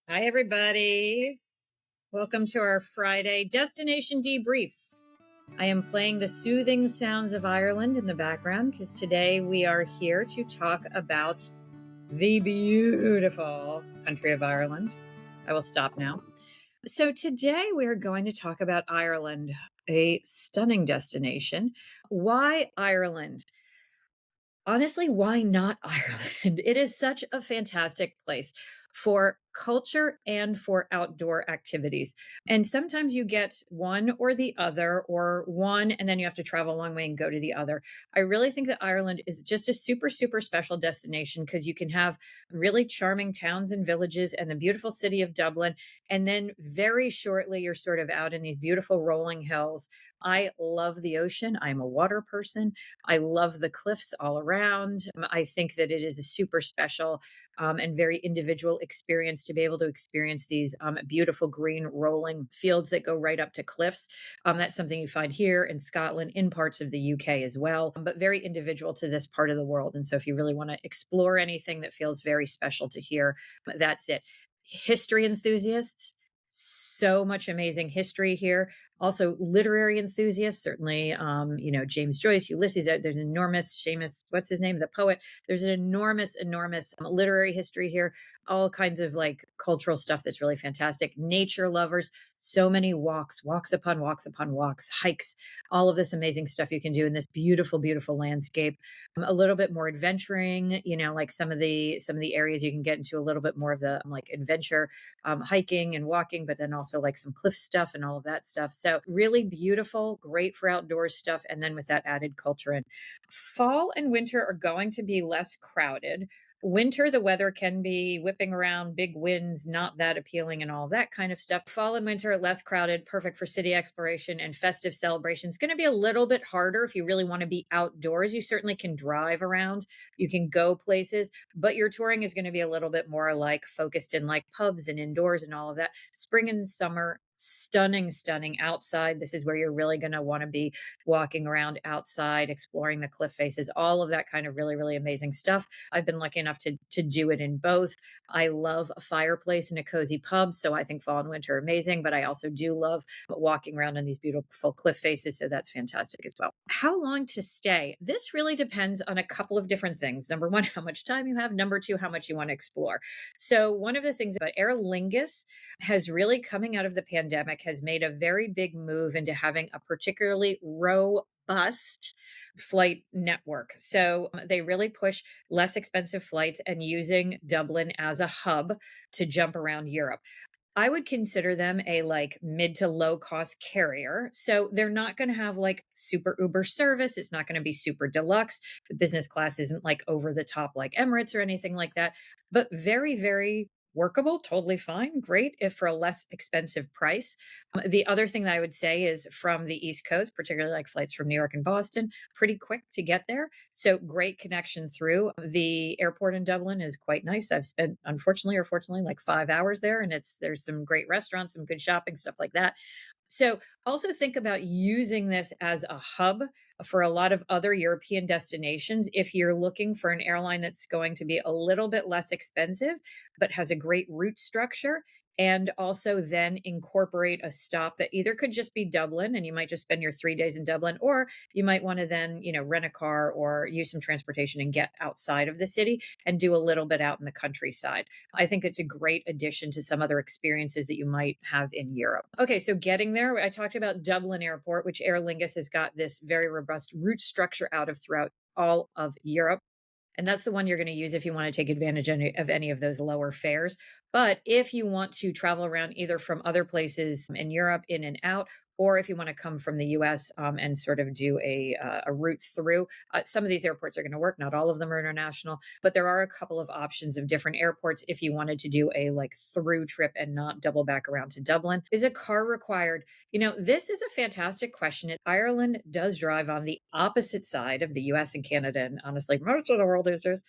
Hi, everybody. Welcome to our Friday destination debrief. I am playing the soothing sounds of Ireland in the background because today we are here to talk about the beautiful country of Ireland. I will stop now. So, today we are going to talk about Ireland, a stunning destination. Why Ireland? Honestly, why not Ireland? It is such a fantastic place for culture and for outdoor activities. And sometimes you get one or the other, or one, and then you have to travel a long way and go to the other. I really think that Ireland is just a super, super special destination because you can have really charming towns and villages and the beautiful city of Dublin. And then very shortly, you're sort of out in these beautiful rolling hills. I love the ocean. I'm a water person. I love the cliffs all around. I think that it is a super special and very individual experience to be able to experience these beautiful green rolling fields that go right up to cliffs. That's something you find here in Scotland, in parts of the UK as well, but very individual to this part of the world. And so, if you really want to explore anything that feels very special to here, that's it. History enthusiasts, so much amazing history here. Also literary enthusiasts, certainly, James Joyce, Ulysses. There's enormous Seamus, what's his name, the poet. There's an enormous literary history here. All kinds of like cultural stuff that's really fantastic. Nature lovers, so many walks upon walks, hikes, all of this amazing stuff you can do in this beautiful, beautiful landscape. A little bit more adventuring, like some of the areas you can get into a little bit more of the like adventure, hiking and walking, but then also like some cliff stuff and all of that stuff. So really beautiful, great for outdoors stuff. And then with that added culture in fall and winter are going to be less crowded. Winter, the weather can be whipping around, big winds, not that appealing, and all that kind of stuff. Fall and winter, less crowded, perfect for city exploration and festive celebrations. Going to be a little bit harder if you really want to be outdoors. You certainly can drive around, you can go places, but your touring is going to be a little bit more like focused in like pubs and indoors and all of that. Spring and summer, stunning outside. This is where you're really going to want to be walking around outside, exploring the cliff faces, all of that kind of really, really amazing stuff. I've been lucky enough to do it in both. I love a fireplace and a cozy pub, so I think fall and winter are amazing, but I also do love walking around on these beautiful cliff faces, so that's fantastic as well. How long to stay? This really depends on a couple of different things. Number one, how much time you have. Number two, how much you want to explore. So one of the things about Aer Lingus has really, coming out of the pandemic, has made a very big move into having a particularly robust flight network. So they really push less expensive flights and using Dublin as a hub to jump around Europe. I would consider them a like mid to low cost carrier. So they're not going to have like super Uber service. It's not going to be super deluxe. The business class isn't like over the top like Emirates or anything like that, but very, very workable, totally fine, great if for a less expensive price. The other thing that I would say is from the East Coast, particularly like flights from New York and Boston, pretty quick to get there. So great connection through. The airport in Dublin is quite nice. I've spent, unfortunately or fortunately, like 5 hours there, and there's some great restaurants, some good shopping, stuff like that. So also think about using this as a hub for a lot of other European destinations. If you're looking for an airline that's going to be a little bit less expensive, but has a great route structure, and also then incorporate a stop that either could just be Dublin and you might just spend your 3 days in Dublin, or you might want to then, rent a car or use some transportation and get outside of the city and do a little bit out in the countryside. I think it's a great addition to some other experiences that you might have in Europe. Okay, so getting there, I talked about Dublin Airport, which Aer Lingus has got this very robust route structure out of throughout all of Europe. And that's the one you're going to use if you want to take advantage of any of those lower fares. But if you want to travel around either from other places in Europe, in and out, or if you want to come from the US and sort of do a route through, some of these airports are going to work. Not all of them are international, but there are a couple of options of different airports if you wanted to do a like through trip and not double back around to Dublin. Is a car required? This is a fantastic question. Ireland does drive on the opposite side of the US and Canada, and honestly, most of the world is just.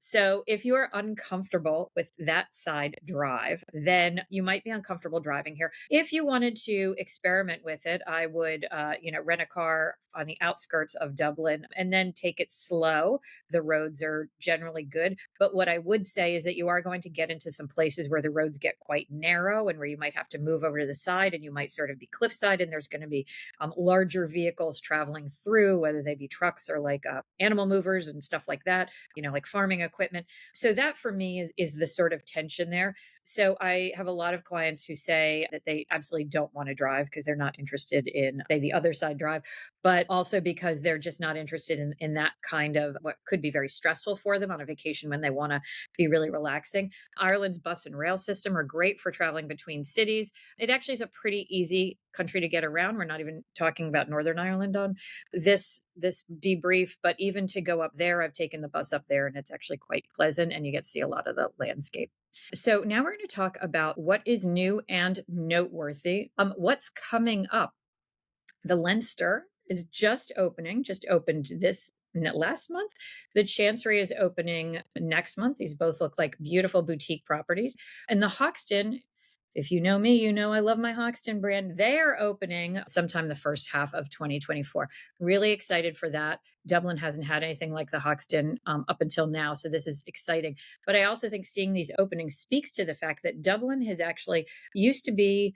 So if you are uncomfortable with that side drive, then you might be uncomfortable driving here. If you wanted to experiment with it, I would, rent a car on the outskirts of Dublin and then take it slow. The roads are generally good. But what I would say is that you are going to get into some places where the roads get quite narrow and where you might have to move over to the side and you might sort of be cliffside and there's going to be larger vehicles traveling through, whether they be trucks or like animal movers and stuff like that, like farming equipment. So that for me is the sort of tension there. So I have a lot of clients who say that they absolutely don't want to drive because they're not interested in, say, the other side drive, but also because they're just not interested in that kind of what could be very stressful for them on a vacation when they want to be really relaxing. Ireland's bus and rail system are great for traveling between cities. It actually is a pretty easy country to get around. We're not even talking about Northern Ireland on this debrief, but even to go up there, I've taken the bus up there and it's actually quite pleasant and you get to see a lot of the landscape. So now we're going to talk about what is new and noteworthy. What's coming up? The Leinster is just opened this last month. The Chancery is opening next month. These both look like beautiful boutique properties. And the Hoxton, if you know me, you know I love my Hoxton brand. They are opening sometime the first half of 2024. Really excited for that. Dublin hasn't had anything like the Hoxton up until now, so this is exciting. But I also think seeing these openings speaks to the fact that Dublin has actually used to be,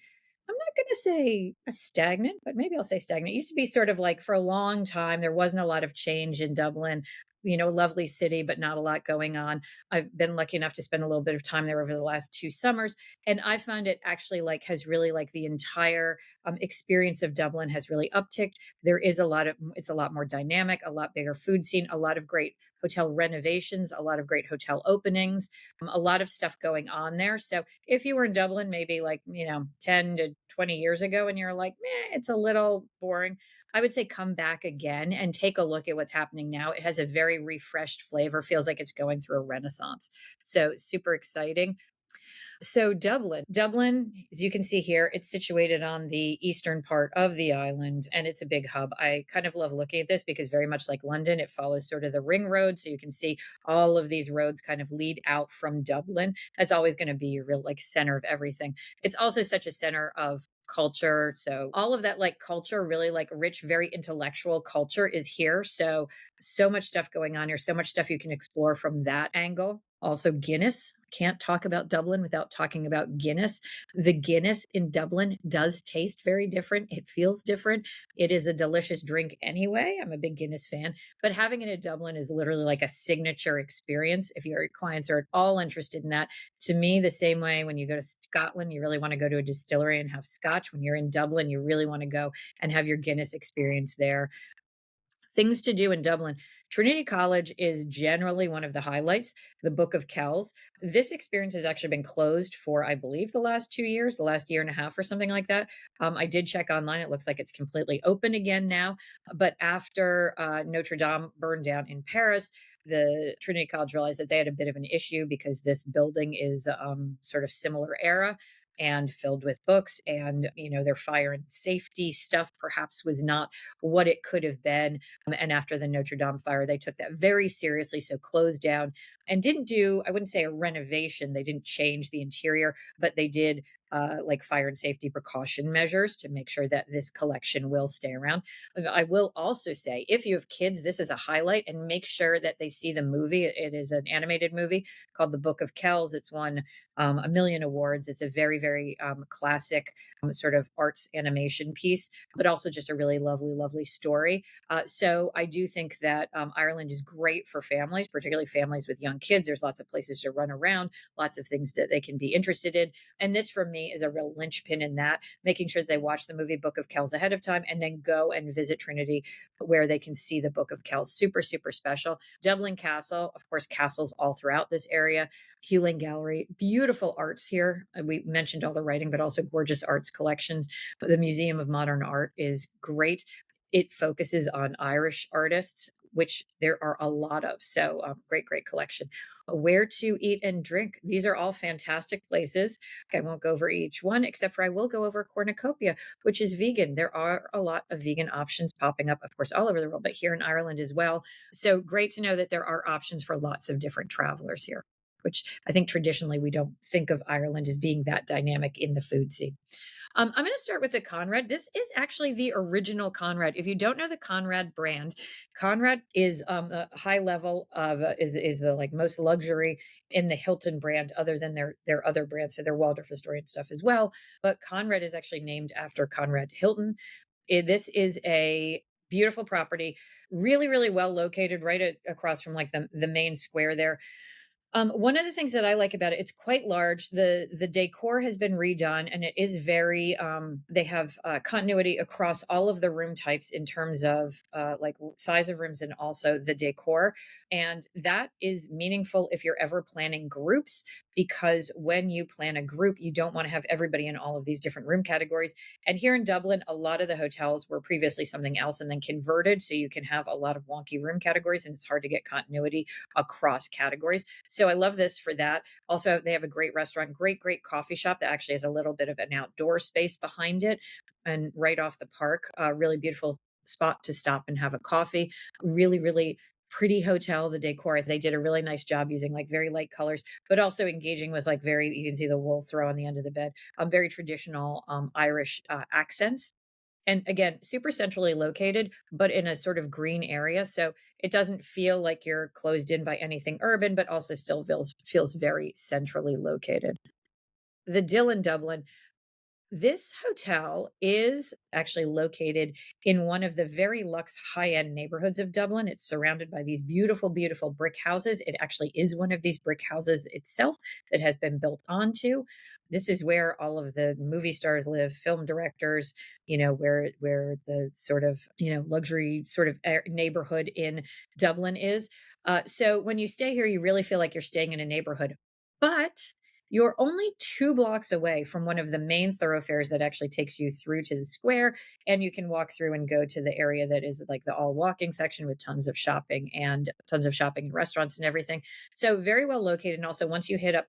I'm not going to say a stagnant, but maybe I'll say stagnant. It used to be sort of like for a long time, there wasn't a lot of change in Dublin. Lovely city, but not a lot going on. I've been lucky enough to spend a little bit of time there over the last 2 summers. And I found it actually like has really like the entire experience of Dublin has really upticked. It's a lot more dynamic, a lot bigger food scene, a lot of great hotel renovations, a lot of great hotel openings, a lot of stuff going on there. So if you were in Dublin, maybe like, 10 to 20 years ago, and you're like, it's a little boring, I would say come back again and take a look at what's happening now. It has a very refreshed flavor, feels like it's going through a renaissance. So super exciting. So Dublin, as you can see here, it's situated on the eastern part of the island and it's a big hub. I kind of love looking at this because very much like London, it follows sort of the ring road. So you can see all of these roads kind of lead out from Dublin. That's always going to be your real like center of everything. It's also such a center of culture. So all of that like culture, really like rich, very intellectual culture is here. So much stuff going on here, so much stuff you can explore from that angle. Also, Guinness. Can't talk about Dublin without talking about Guinness. The Guinness in Dublin does taste very different. It feels different. It is a delicious drink anyway. I'm a big Guinness fan, but having it in Dublin is literally like a signature experience. If your clients are at all interested in that, to me, the same way when you go to Scotland, you really want to go to a distillery and have scotch. When you're in Dublin, you really want to go and have your Guinness experience there. Things to do in Dublin. Trinity College is generally one of the highlights. The Book of Kells. This experience has actually been closed for, I believe, the last 2 years, the last year and a half or something like that. I did check online. It looks like it's completely open again now. But after Notre Dame burned down in Paris, the Trinity College realized that they had a bit of an issue because this building is sort of similar era and filled with books, and their fire and safety stuff perhaps was not what it could have been. And after the Notre Dame fire, they took that very seriously, so closed down and didn't do, I wouldn't say a renovation, they didn't change the interior, but they did like fire and safety precaution measures to make sure that this collection will stay around. I will also say, if you have kids, this is a highlight, and make sure that they see the movie. It is an animated movie called The Book of Kells. It's won a million awards. It's a very, very classic sort of arts animation piece, but also just a really lovely, lovely story. So I do think that Ireland is great for families, particularly families with young kids. There's lots of places to run around, lots of things that they can be interested in. And this, for me, is a real linchpin in that, making sure that they watch the movie Book of Kells ahead of time and then go and visit Trinity where they can see the Book of Kells. Super, super special. Dublin Castle, of course, castles all throughout this area. Hewling Gallery, beautiful arts here. We mentioned all the writing, but also gorgeous arts collections. The Museum of Modern Art is great. It focuses on Irish artists, which there are a lot of. So great, great collection. where to eat and drink. These are all fantastic places. I won't go over each one, except for I will go over Cornucopia, which is vegan. There are a lot of vegan options popping up, of course, all over the world, but here in Ireland as well. So great to know that there are options for lots of different travelers here, which I think traditionally we don't think of Ireland as being that dynamic in the food scene. I'm going to start with the Conrad. This is actually the original Conrad. If you don't know the Conrad brand, Conrad is a high level of is the like most luxury in the Hilton brand, other than their other brands, so their Waldorf Astoria stuff as well. But Conrad is actually named after Conrad Hilton. This is a beautiful property, really, really well located, right across from like the main square there. One of the things that I like about it, it's quite large. The decor has been redone, and it is very. They have continuity across all of the room types in terms of size of rooms and also the decor, and that is meaningful if you're ever planning groups, because when you plan a group, you don't want to have everybody in all of these different room categories. And here in Dublin, a lot of the hotels were previously something else and then converted, so you can have a lot of wonky room categories, and it's hard to get continuity across categories. So I love this for that. Also, they have a great restaurant, great coffee shop that actually has a little bit of an outdoor space behind it and right off the park. Really beautiful spot to stop and have a coffee. Really pretty hotel. The decor, they did a really nice job using like very light colors, but also engaging with like very, you can see the wool throw on the end of the bed, very traditional Irish accents. And again, super centrally located, but in a sort of green area. So it doesn't feel like you're closed in by anything urban, but also still feels very centrally located. The Dill in Dublin, this hotel is actually located in one of the very luxe high-end neighborhoods of Dublin. It's surrounded by these beautiful brick houses. It actually is one of these brick houses itself that has been built onto. This is where all of the movie stars live, film directors, where the sort of, luxury sort of neighborhood in Dublin is. So when you stay here, you really feel like you're staying in a neighborhood. But you're only 2 blocks away from one of the main thoroughfares that actually takes you through to the square, and you can walk through and go to the area that is like the all walking section with tons of shopping and restaurants and everything. So very well located. And also, once you hit up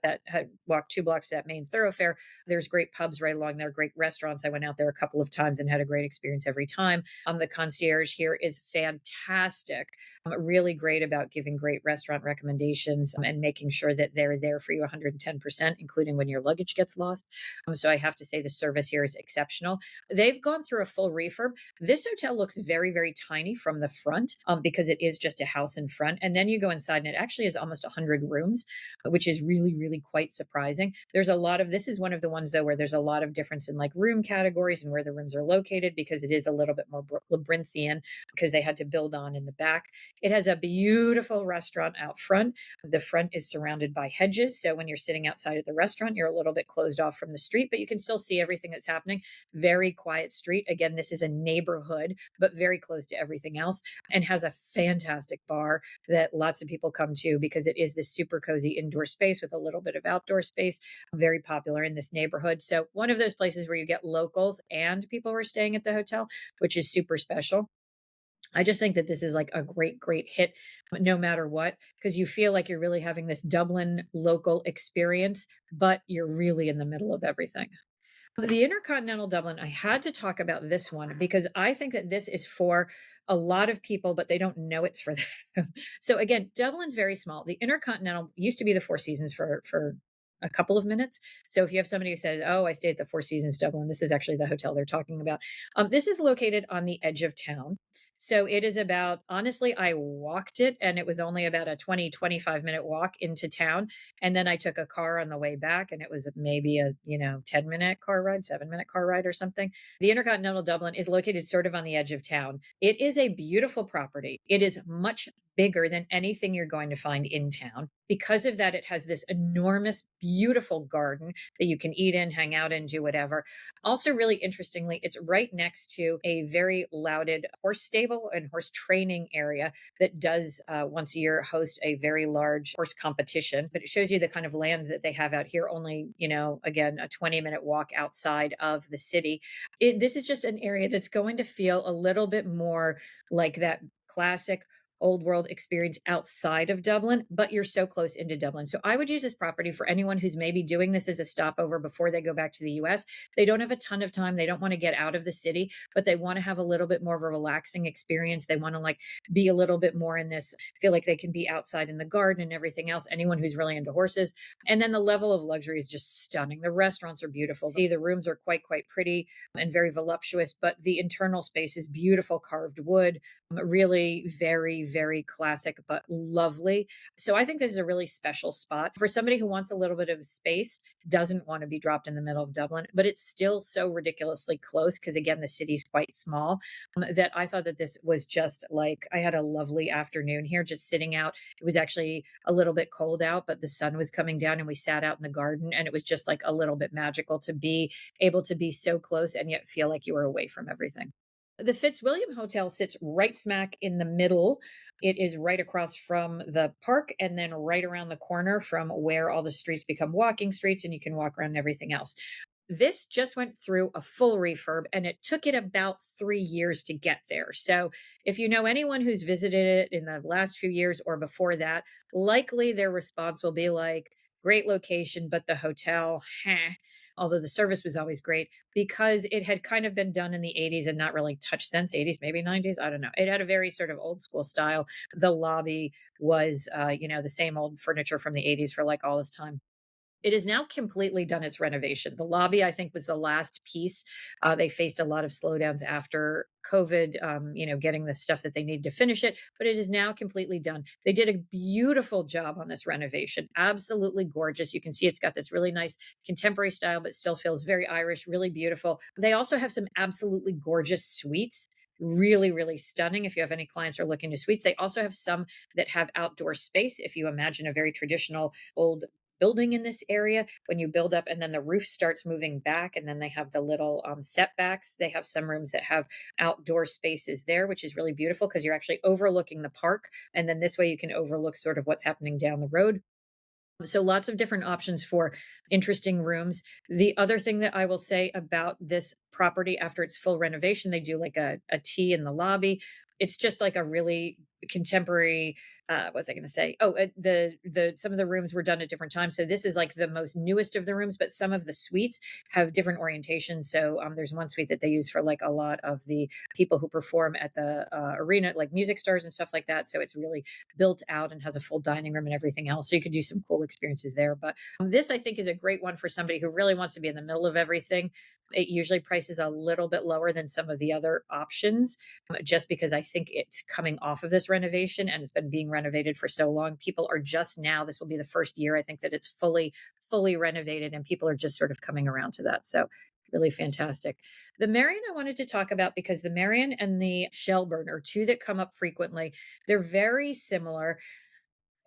walk 2 blocks that main thoroughfare, there's great pubs right along there, great restaurants. I went out there a couple of times and had a great experience every time. The concierge here is fantastic. Really great about giving great restaurant recommendations, and making sure that they're there for you 110%, including when your luggage gets lost. So I have to say the service here is exceptional. They've gone through a full refurb. This hotel looks very tiny from the front, because it is just a house in front. And then you go inside and it actually is almost 100 rooms, which is really quite surprising. This is one of the ones though where there's a lot of difference in like room categories and where the rooms are located, because it is a little bit more labyrinthian because they had to build on in the back. It has a beautiful restaurant out front. The front is surrounded by hedges. So when you're sitting outside at the restaurant, you're a little bit closed off from the street, but you can still see everything that's happening. Very quiet street. Again, this is a neighborhood, but very close to everything else, and has a fantastic bar that lots of people come to because it is this super cozy indoor space with a little bit of outdoor space. Very popular in this neighborhood. So one of those places where you get locals and people who are staying at the hotel, which is super special. I just think that this is like a great hit no matter what, because you feel like you're really having this Dublin local experience, but you're really in the middle of everything. The InterContinental Dublin, I had to talk about this one because I think that this is for a lot of people, but they don't know it's for them. So again, Dublin's very small. The InterContinental used to be the Four Seasons for a couple of minutes. So if you have somebody who said, "Oh, I stayed at the Four Seasons Dublin," this is actually the hotel they're talking about. This is located on the edge of town. So it is about, honestly, I walked it and it was only about a 25 minute walk into town. And then I took a car on the way back, and it was maybe a, 10-minute car ride, 7-minute car ride or something. The InterContinental Dublin is located sort of on the edge of town. It is a beautiful property. It is much bigger than anything you're going to find in town. Because of that, it has this enormous, beautiful garden that you can eat in, hang out in, do whatever. Also, really interestingly, it's right next to a very lauded horse stable and horse training area that does once a year host a very large horse competition. But it shows you the kind of land that they have out here, only, again, a 20-minute walk outside of the city. This is just an area that's going to feel a little bit more like that classic old world experience outside of Dublin, but you're so close into Dublin. So I would use this property for anyone who's maybe doing this as a stopover before they go back to the US. They don't have a ton of time. They don't want to get out of the city, but they want to have a little bit more of a relaxing experience. They want to like be a little bit more in this, feel like they can be outside in the garden and everything else. Anyone who's really into horses. And then the level of luxury is just stunning. The restaurants are beautiful. See, the rooms are quite pretty and very voluptuous, but the internal space is beautiful carved wood, really very classic, but lovely. So I think this is a really special spot for somebody who wants a little bit of space, doesn't want to be dropped in the middle of Dublin, but it's still so ridiculously close because, again, the city's quite small, that I thought that this was just like I had a lovely afternoon here just sitting out. It was actually a little bit cold out, but the sun was coming down and we sat out in the garden and it was just like a little bit magical to be able to be so close and yet feel like you were away from everything. The Fitzwilliam Hotel sits right smack in the middle. It is right across from the park and then right around the corner from where all the streets become walking streets and you can walk around and everything else. This just went through a full refurb and it took it about 3 years to get there. So, if you know anyone who's visited it in the last few years or before that, likely their response will be like, great location, but the hotel, heh. Although the service was always great because it had kind of been done in the 80s and not really touched since 80s, maybe 90s. I don't know. It had a very sort of old school style. The lobby was, the same old furniture from the 80s for like all this time. It has now completely done its renovation. The lobby, I think, was the last piece. They faced a lot of slowdowns after COVID, getting the stuff that they needed to finish it, but it is now completely done. They did a beautiful job on this renovation. Absolutely gorgeous. You can see it's got this really nice contemporary style, but still feels very Irish, really beautiful. They also have some absolutely gorgeous suites. Really stunning. If you have any clients who are looking to suites, they also have some that have outdoor space. If you imagine a very traditional old building in this area, when you build up and then the roof starts moving back and then they have the little setbacks, they have some rooms that have outdoor spaces there, which is really beautiful because you're actually overlooking the park, and then this way you can overlook sort of what's happening down the road. So lots of different options for interesting rooms. The other thing that I will say about this property after its full renovation, they do like a tea in the lobby. It's just like a really contemporary. What was I going to say? Oh, the some of the rooms were done at different times. So this is like the most newest of the rooms, but some of the suites have different orientations. So there's one suite that they use for like a lot of the people who perform at the arena, like music stars and stuff like that. So it's really built out and has a full dining room and everything else. So you could do some cool experiences there. But this, I think, is a great one for somebody who really wants to be in the middle of everything. It usually prices a little bit lower than some of the other options, just because I think it's coming off of this renovation and it's been being renovated for so long. People are just now, this will be the first year, I think, that it's fully renovated and people are just sort of coming around to that. So really fantastic. The Merrion I wanted to talk about because the Merrion and the Shelbourne are two that come up frequently. They're very similar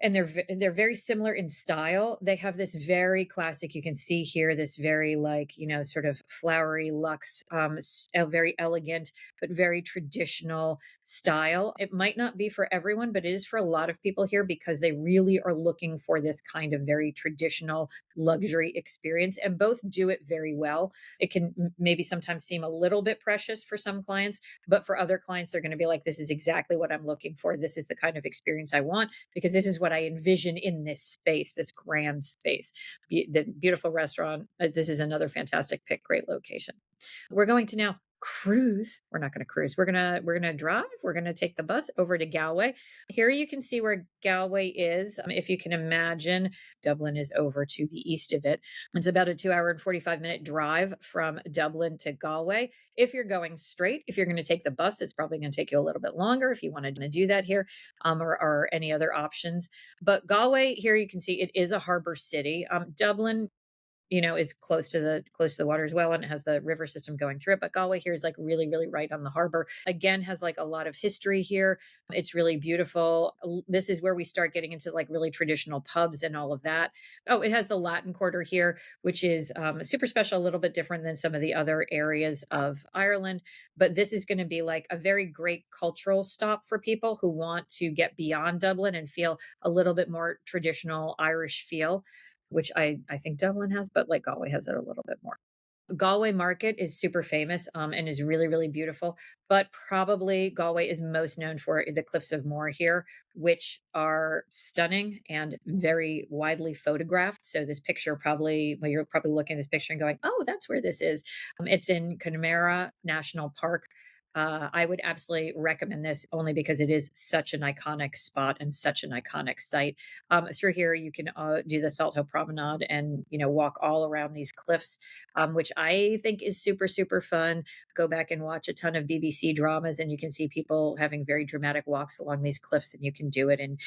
and they're very similar in style. They have this very classic, you can see here, this very like, sort of flowery luxe, very elegant, but very traditional style. It might not be for everyone, but it is for a lot of people here because they really are looking for this kind of very traditional luxury experience and both do it very well. It can maybe sometimes seem a little bit precious for some clients, but for other clients, they're going to be like, this is exactly what I'm looking for. This is the kind of experience I want because this is what I envision in this space, this grand space. The beautiful restaurant. This is another fantastic pick, great location. We're going to now cruise. We're not going to cruise. We're going to drive. We're going to take the bus over to Galway. Here you can see where Galway is. If you can imagine, Dublin is over to the east of it. It's about a 2 hour and 45-minute drive from Dublin to Galway. If you're going straight, if you're going to take the bus, it's probably going to take you a little bit longer if you wanted to do that here, or any other options. But Galway, here you can see it is a harbor city. Dublin, is close to the water as well, and it has the river system going through it. But Galway here is like really right on the harbor. Again, has like a lot of history here. It's really beautiful. This is where we start getting into like really traditional pubs and all of that. Oh, it has the Latin Quarter here, which is super special, a little bit different than some of the other areas of Ireland. But this is going to be like a very great cultural stop for people who want to get beyond Dublin and feel a little bit more traditional Irish feel, which I think Dublin has, but like Galway has it a little bit more. Galway Market is super famous, and is really, really beautiful, but probably Galway is most known for the Cliffs of Moher here, which are stunning and very widely photographed. So this picture probably, well, you're probably looking at this picture and going, "Oh, that's where this is." It's in Kenmare National Park. I would absolutely recommend this only because it is such an iconic spot and such an iconic site. Through here, you can do the Salt Hill Promenade and walk all around these cliffs, which I think is super, super fun. Go back and watch a ton of BBC dramas, and you can see people having very dramatic walks along these cliffs, and you can do it and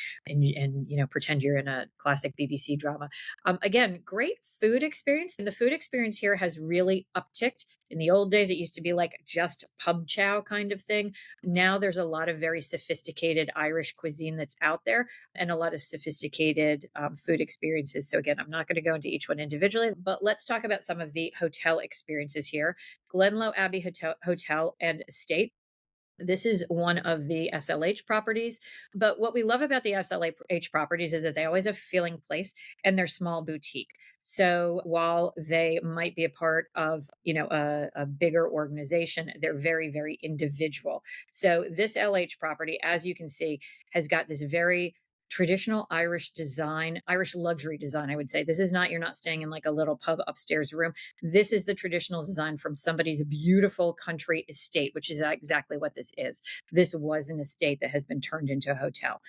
pretend you're in a classic BBC drama. Again, great food experience, and the food experience here has really upticked. In the old days, it used to be like just pub chow kind of thing. Now there's a lot of very sophisticated Irish cuisine that's out there, and a lot of sophisticated food experiences. So again, I'm not going to go into each one individually, but let's talk about some of the hotel experiences here. Glenlo Abbey Hotel and Estate. This is one of the SLH properties. But what we love about the SLH properties is that they always have a feeling place and they're small boutique. So while they might be a part of, a bigger organization, they're very, very individual. So this LH property, as you can see, has got this very traditional Irish design, Irish luxury design, I would say. This is not, you're not staying in like a little pub upstairs room. This is the traditional design from somebody's beautiful country estate, which is exactly what this is. This was an estate that has been turned into a hotel.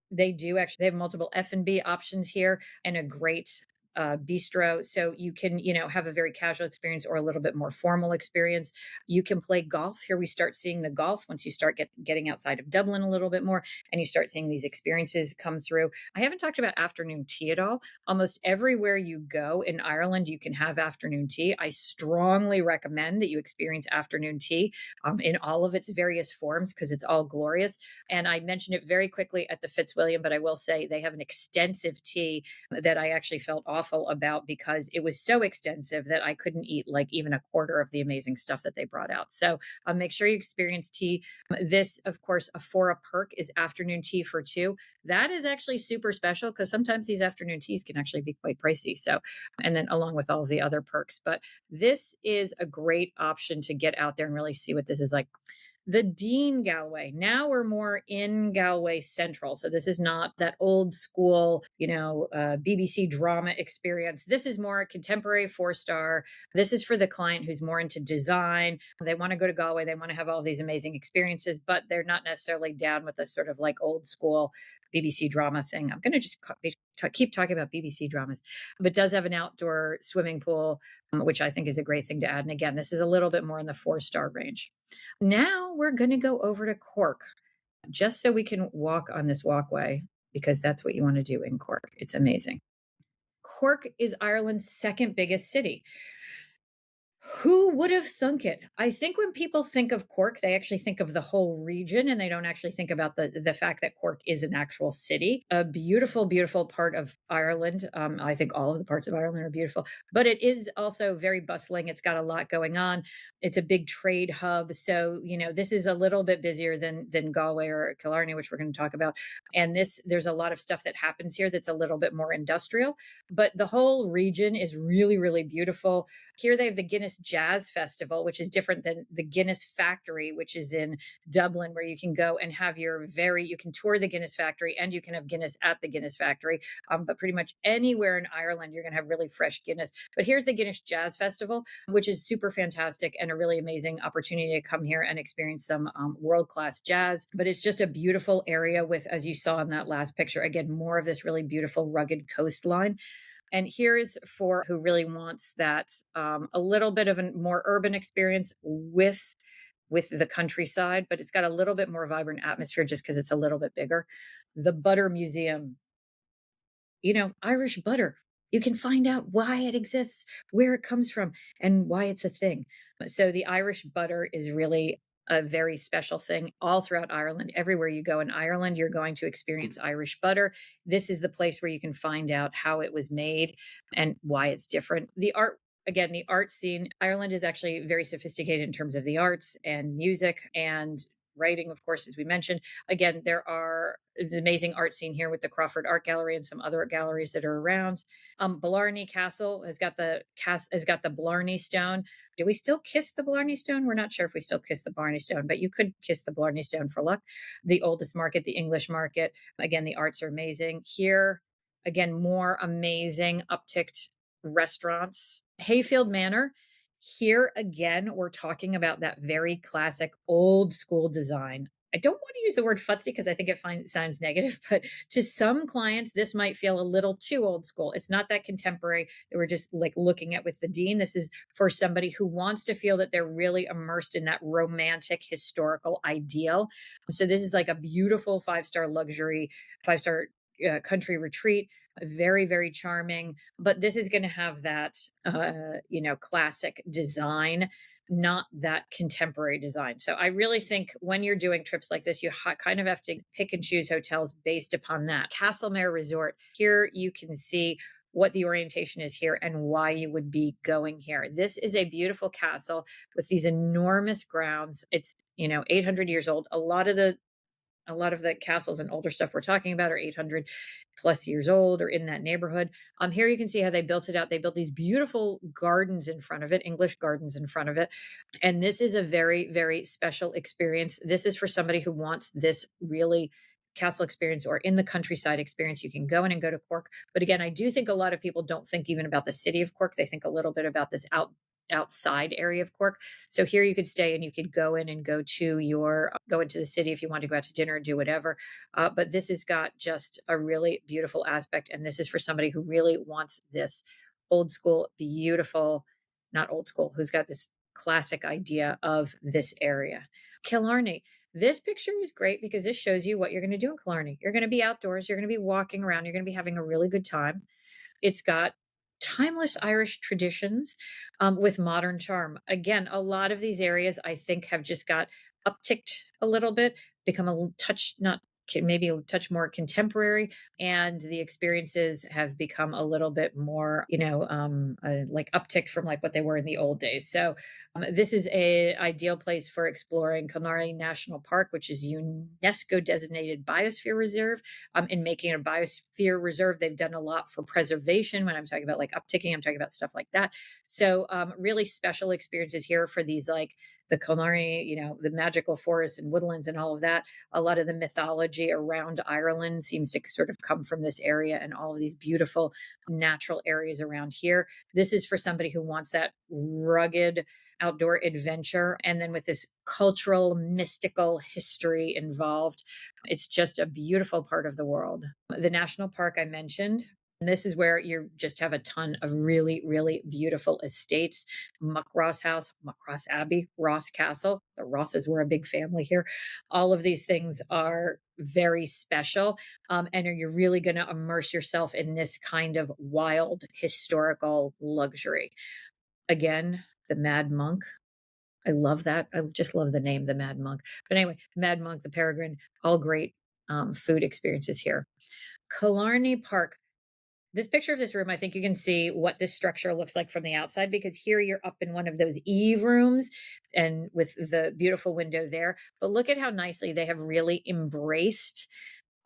They have multiple F&B options here and a great bistro. So you can, have a very casual experience or a little bit more formal experience. You can play golf. Here we start seeing the golf once you start getting outside of Dublin a little bit more and you start seeing these experiences come through. I haven't talked about afternoon tea at all. Almost everywhere you go in Ireland, you can have afternoon tea. I strongly recommend that you experience afternoon tea in all of its various forms because it's all glorious. And I mentioned it very quickly at the Fitzwilliam, but I will say they have an extensive tea that I actually felt awful about because it was so extensive that I couldn't eat like even a quarter of the amazing stuff that they brought out. So make sure you experience tea. This, of course, a for a perk is afternoon tea for two. That is actually super special because sometimes these afternoon teas can actually be quite pricey. So, and then along with all of the other perks, but this is a great option to get out there and really see what this is like. The Dean Galway. Now we're more in Galway Central. So this is not that old school, BBC drama experience. This is more contemporary 4-star. This is for the client who's more into design. They want to go to Galway. They want to have all these amazing experiences, but they're not necessarily down with a sort of like old school BBC drama thing. I'm going to just keep talking about BBC dramas, but does have an outdoor swimming pool, which I think is a great thing to add. And again, this is a little bit more in the 4-star range. Now we're going to go over to Cork just so we can walk on this walkway because that's what you want to do in Cork. It's amazing. Cork is Ireland's second biggest city. Who would have thunk it? I think when people think of Cork, they actually think of the whole region and they don't actually think about the fact that Cork is an actual city. A beautiful, beautiful part of Ireland. I think all of the parts of Ireland are beautiful, but it is also very bustling. It's got a lot going on. It's a big trade hub. So, this is a little bit busier than Galway or Killarney, which we're going to talk about. And there's a lot of stuff that happens here that's a little bit more industrial, but the whole region is really, really beautiful. Here they have the Guinness Jazz Festival, which is different than the Guinness Factory, which is in Dublin, where you can go and have you can tour the Guinness Factory and you can have Guinness at the Guinness Factory. But pretty much anywhere in Ireland, you're going to have really fresh Guinness. But here's the Guinness Jazz Festival, which is super fantastic and a really amazing opportunity to come here and experience some world-class jazz. But it's just a beautiful area with, as you saw in that last picture, again, more of this really beautiful rugged coastline. And here is for who really wants that a little bit of a more urban experience with the countryside, but it's got a little bit more vibrant atmosphere just because it's a little bit bigger. The Butter Museum, Irish butter. You can find out why it exists, where it comes from, and why it's a thing. So the Irish butter is really a very special thing all throughout Ireland. Everywhere you go in Ireland, you're going to experience Irish butter. This is the place where you can find out how it was made and why it's different. Again, the art scene, Ireland is actually very sophisticated in terms of the arts and music and writing, of course, as we mentioned. Again, there are the amazing art scene here with the Crawford Art Gallery and some other galleries that are around. Blarney Castle has got the Blarney Stone. Do we still kiss the Blarney Stone? We're not sure if we still kiss the Blarney Stone, but you could kiss the Blarney Stone for luck. The oldest market, the English market. Again, the arts are amazing. Here, again, more amazing upticked restaurants. Hayfield Manor. Here again, we're talking about that very classic old school design. I don't want to use the word futzy because I think sounds negative, but to some clients, this might feel a little too old school. It's not that contemporary that we're just like looking at with the Dean. This is for somebody who wants to feel that they're really immersed in that romantic historical ideal. So this is like a beautiful five-star luxury, five-star country retreat, very, very charming. But this is going to have that, classic design, not that contemporary design. So I really think when you're doing trips like this, you kind of have to pick and choose hotels based upon that. Castlemartyr Resort, here you can see what the orientation is here and why you would be going here. This is a beautiful castle with these enormous grounds. It's, 800 years old. A lot of the castles and older stuff we're talking about are 800 plus years old or in that neighborhood. Here you can see how they built it out. They built these beautiful gardens in front of it, English gardens in front of it. And this is a very, very special experience. This is for somebody who wants this really castle experience or in the countryside experience. You can go in and go to Cork. But again, I do think a lot of people don't think even about the city of Cork. They think a little bit about this outside area of Cork. So here you could stay and you could go in and go into the city if you want to go out to dinner and do whatever. But this has got just a really beautiful aspect. And this is for somebody who really wants this old school, beautiful, not old school, who's got this classic idea of this area. Killarney. This picture is great because this shows you what you're going to do in Killarney. You're going to be outdoors. You're going to be walking around. You're going to be having a really good time. It's got timeless Irish traditions with modern charm. Again, a lot of these areas I think have just got upticked a little bit, become a touch, not maybe a touch more contemporary, and the experiences have become a little bit more, like upticked from like what they were in the old days. So this is a ideal place for exploring Killarney National Park, which is UNESCO designated biosphere reserve. In making it a biosphere reserve, they've done a lot for preservation. When I'm talking about like upticking, I'm talking about stuff like that. So really special experiences here for these like the Killarney, the magical forests and woodlands and all of that. A lot of the mythology around Ireland seems to sort of come from this area and all of these beautiful natural areas around here. This is for somebody who wants that rugged outdoor adventure. And then with this cultural, mystical history involved, it's just a beautiful part of the world. The national park I mentioned, and this is where you just have a ton of really, really beautiful estates. Muckross House, Muckross Abbey, Ross Castle. The Rosses were a big family here. All of these things are very special. And you're really going to immerse yourself in this kind of wild historical luxury. Again, the Mad Monk. I love that. I just love the name, the Mad Monk. But anyway, Mad Monk, the Peregrine, all great food experiences here. Killarney Park. This picture of this room, I think you can see what this structure looks like from the outside, because here you're up in one of those eave rooms and with the beautiful window there. But look at how nicely they have really embraced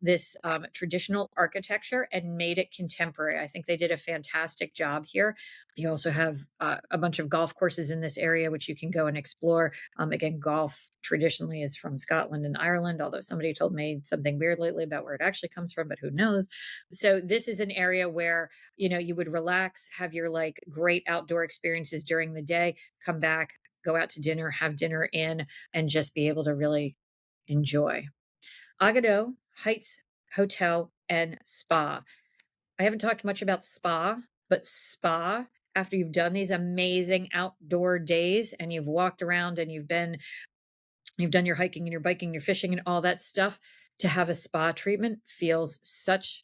this traditional architecture and made it contemporary. I think they did a fantastic job here. You also have a bunch of golf courses in this area, which you can go and explore. Again, golf traditionally is from Scotland and Ireland, although somebody told me something weird lately about where it actually comes from, but who knows? So this is an area where, you would relax, have your like great outdoor experiences during the day, come back, go out to dinner, have dinner in, and just be able to really enjoy. Aghadoe Heights Hotel and Spa. I haven't talked much about spa, but spa, after you've done these amazing outdoor days and you've walked around and you've done your hiking and your biking, your fishing and all that stuff, to have a spa treatment feels such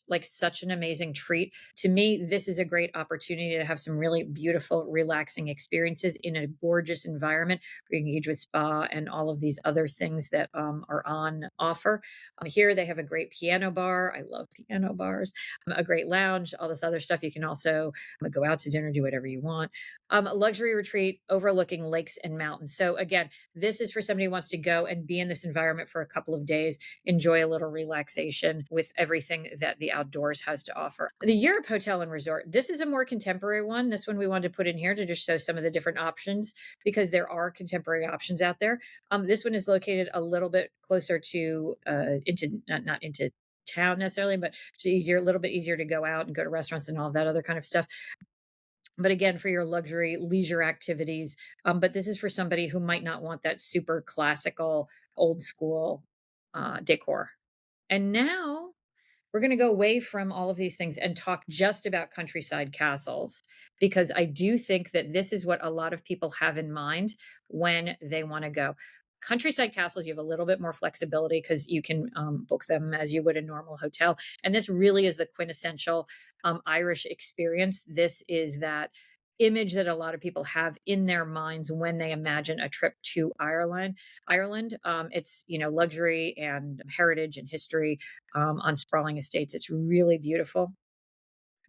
an amazing treat. To me, this is a great opportunity to have some really beautiful, relaxing experiences in a gorgeous environment where you can engage with spa and all of these other things that are on offer. Here, they have a great piano bar. I love piano bars. A great lounge, all this other stuff. You can also go out to dinner, do whatever you want. A luxury retreat overlooking lakes and mountains. So, again, this is for somebody who wants to go and be in this environment for a couple of days, enjoy a little relaxation with everything that the outdoors has to offer. The Europe Hotel and Resort, this is a more contemporary one. This one we wanted to put in here to just show some of the different options because there are contemporary options out there. This one is located a little bit closer to into not into town necessarily, but it's easier, a little bit easier to go out and go to restaurants and all that other kind of stuff. But again, for your luxury leisure activities. But this is for somebody who might not want that super classical, old school decor. And now we're going to go away from all of these things and talk just about countryside castles because I do think that this is what a lot of people have in mind when they want to go. Countryside castles, you have a little bit more flexibility because you can book them as you would a normal hotel. And this really is the quintessential Irish experience. This is that image that a lot of people have in their minds when they imagine a trip to Ireland. It's luxury and heritage and history on sprawling estates. It's really beautiful.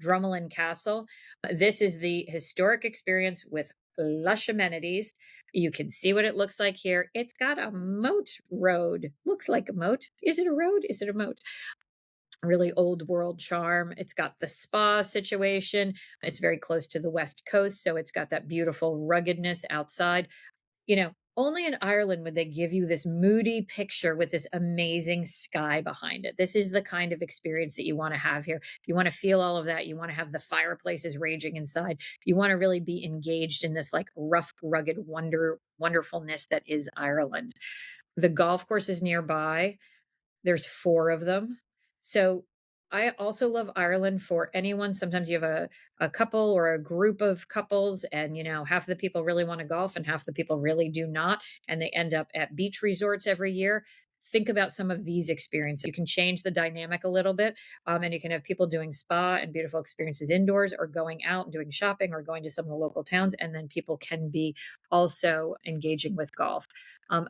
Dromoland Castle. This is the historic experience with lush amenities. You can see what it looks like here. It's got a moat road. Looks like a moat. Is it a road? Is it a moat? Really old world charm. It's got the spa situation. It's very close to the West Coast, so it's got that beautiful ruggedness outside. Only in Ireland would they give you this moody picture with this amazing sky behind it. This is the kind of experience that you want to have here. You want to feel all of that. You want to have the fireplaces raging inside. You want to really be engaged in this like rough, rugged wonderfulness that is Ireland. The golf course is nearby. There's 4 of them. So, I also love Ireland for anyone. Sometimes you have a couple or a group of couples and, half the people really wanna golf and half the people really do not, and they end up at beach resorts every year. Think about some of these experiences. You can change the dynamic a little bit, and you can have people doing spa and beautiful experiences indoors or going out and doing shopping or going to some of the local towns, and then people can be also engaging with golf.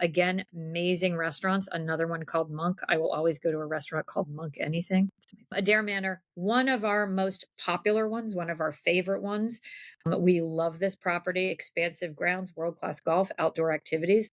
Again, amazing restaurants. Another one called Monk. I will always go to a restaurant called Monk anything. Adare Manor, one of our most popular ones, one of our favorite ones. We love this property, expansive grounds, world-class golf, outdoor activities.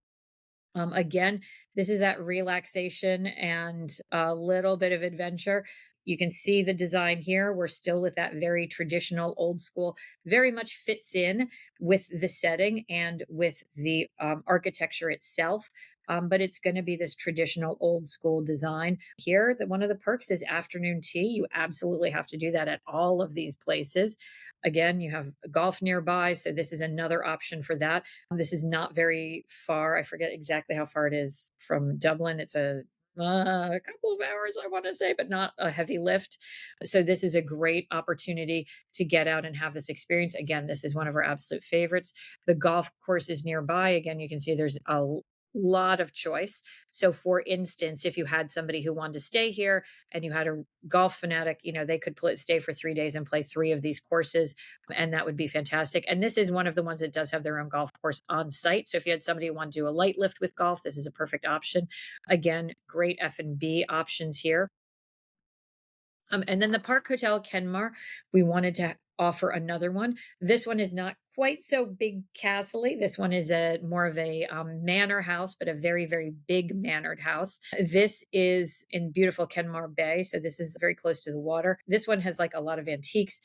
Again, this is that relaxation and a little bit of adventure. You can see the design here. We're still with that very traditional, old school, very much fits in with the setting and with the architecture itself. But it's going to be this traditional, old school design. Here, one of the perks is afternoon tea. You absolutely have to do that at all of these places. Again, you have golf nearby, so this is another option for that. This is not very far. I forget exactly how far it is from Dublin. It's a couple of hours, I want to say, but not a heavy lift. So this is a great opportunity to get out and have this experience. Again, this is one of our absolute favorites. The golf course is nearby. Again, you can see there's a lot of choice. So for instance, if you had somebody who wanted to stay here and you had a golf fanatic, they could stay for 3 days and play 3 of these courses, and that would be fantastic. And this is one of the ones that does have their own golf course on site. So if you had somebody who wanted to do a light lift with golf, this is a perfect option. Again, great F&B options here. And then the Park Hotel Kenmare, we wanted to offer another one. This one is not quite so big castle-y. This one is a more of a manor house, but a very, very big maноred house. This is in beautiful Kenmare Bay, so this is very close to the water. This one has like a lot of antiques.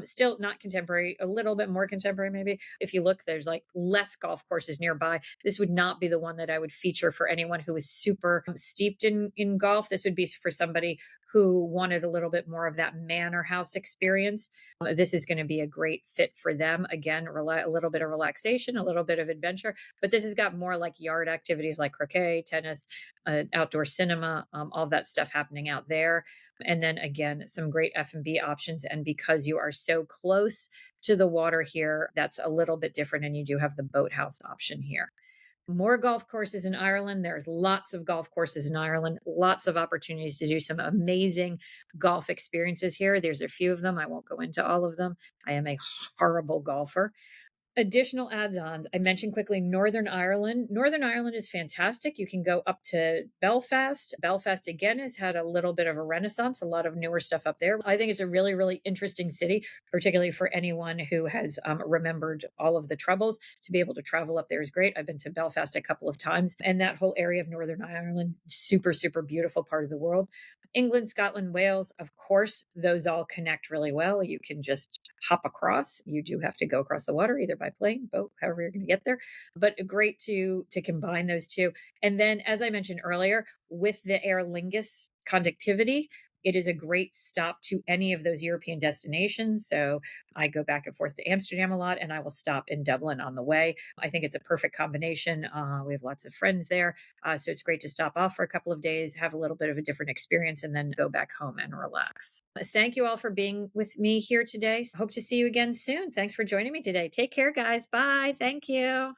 Still not contemporary, a little bit more contemporary maybe. If you look, there's like less golf courses nearby. This would not be the one that I would feature for anyone who is super steeped in golf. This would be for somebody who wanted a little bit more of that manor house experience. This is going to be a great fit for them. Again, a little bit of relaxation, a little bit of adventure, but this has got more like yard activities like croquet, tennis, outdoor cinema, all that stuff happening out there. And then again, some great F&B options. And because you are so close to the water here, that's a little bit different. And you do have the boathouse option here. More golf courses in Ireland. There's lots of golf courses in Ireland, lots of opportunities to do some amazing golf experiences here. There's a few of them. I won't go into all of them. I am a horrible golfer. Additional add-ons. I mentioned quickly Northern Ireland. Northern Ireland is fantastic. You can go up to Belfast. Belfast, again, has had a little bit of a renaissance, a lot of newer stuff up there. I think it's a really, really interesting city, particularly for anyone who has remembered all of the troubles. To be able to travel up there is great. I've been to Belfast a couple of times, and that whole area of Northern Ireland, super, super beautiful part of the world. England, Scotland, Wales, of course, those all connect really well. You can just hop across. You do have to go across the water, either by plane, boat, however you're going to get there. But great to combine those two. And then, as I mentioned earlier, with the Aer Lingus conductivity, it is a great stop to any of those European destinations. So I go back and forth to Amsterdam a lot, and I will stop in Dublin on the way. I think it's a perfect combination. We have lots of friends there. So it's great to stop off for a couple of days, have a little bit of a different experience, and then go back home and relax. Thank you all for being with me here today. Hope to see you again soon. Thanks for joining me today. Take care, guys. Bye. Thank you.